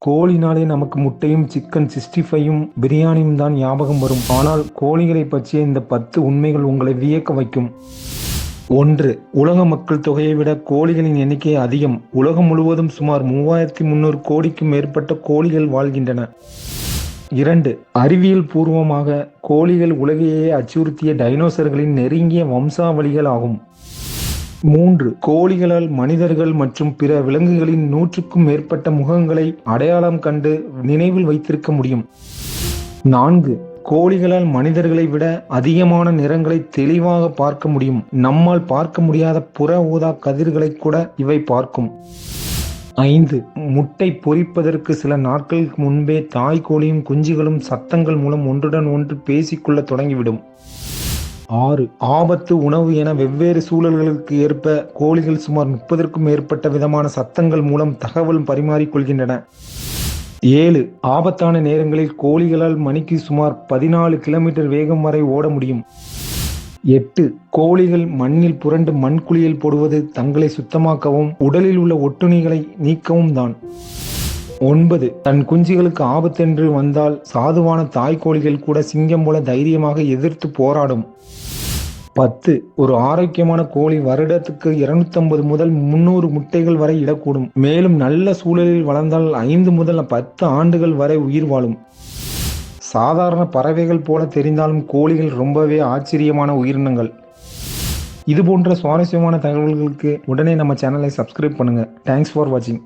கோழினாலே நமக்கு முட்டையும் சிக்கன் 65யும் பிரியாணியும் தான் ஞாபகம் வரும். ஆனால் கோழிகளை பற்றிய இந்த 10 உண்மைகள் உங்களை வியக்க வைக்கும். 1. உலக மக்கள் தொகையை விட கோழிகளின் எண்ணிக்கை அதிகம். உலகம் முழுவதும் சுமார் 3300 கோடிக்கும் மேற்பட்ட கோழிகள் வாழ்கின்றன. 2. அறிவியல் பூர்வமாக கோழிகள் உலகையே அச்சுறுத்திய டைனோசர்களின் நெருங்கிய வம்சாவளிகள் ஆகும். 3. கோழிகளால் மனிதர்கள் மற்றும் பிற விலங்குகளின் 100க்கும் மேற்பட்ட முகங்களை அடையாளம் கண்டு நினைவில் வைத்திருக்க முடியும். 4. கோழிகளால் மனிதர்களை விட அதிகமான நிறங்களை தெளிவாக பார்க்க முடியும். நம்மால் பார்க்க முடியாத புற ஊதா கதிர்களை கூட இவை பார்க்கும். 5. முட்டை பொரிப்பதற்கு சில நாட்களுக்கு முன்பே தாய் கோழியும் குஞ்சுகளும் சத்தங்கள் மூலம் ஒன்றுடன் ஒன்று பேசிக்கொள்ள தொடங்கிவிடும். 6. ஆபத்து, உணவு என வெவ்வேறு சூழல்களுக்கு ஏற்ப கோழிகள் சுமார் 30க்கும் மேற்பட்ட விதமான சத்தங்கள் மூலம் தகவல் பரிமாறிக்கொள்கின்றன. 7. ஆபத்தான நேரங்களில் கோழிகளால் மணிக்கு சுமார் 14 கிலோமீட்டர் வேகம் வரை ஓட முடியும். 8. கோழிகள் மண்ணில் புரண்டு மண்குளியல் போடுவது தங்களை சுத்தமாக்கவும் உடலில் உள்ள ஒட்டுண்ணிகளை நீக்கவும் தான். 9. தன் குஞ்சுகளுக்கு ஆபத்தென்று வந்தால் சாதுவான தாய் கோழிகள் கூட சிங்கம் போல தைரியமாக எதிர்த்து போராடும். 10. ஒரு ஆரோக்கியமான கோழி வருடத்துக்கு 250 முதல் 300 முட்டைகள் வரை இடக்கூடும். மேலும் நல்ல சூழலில் வளர்ந்தால் 5 முதல் 10 ஆண்டுகள் வரை உயிர் வாழும். சாதாரண பறவைகள் போல தெரிந்தாலும் கோழிகள் ரொம்பவே ஆச்சரியமான உயிரினங்கள். இது போன்ற சுவாரஸ்யமான தகவல்களுக்கு உடனே நம்ம சேனலை சப்ஸ்கிரைப் பண்ணுங்க. தேங்க்ஸ் ஃபார் வாட்சிங்.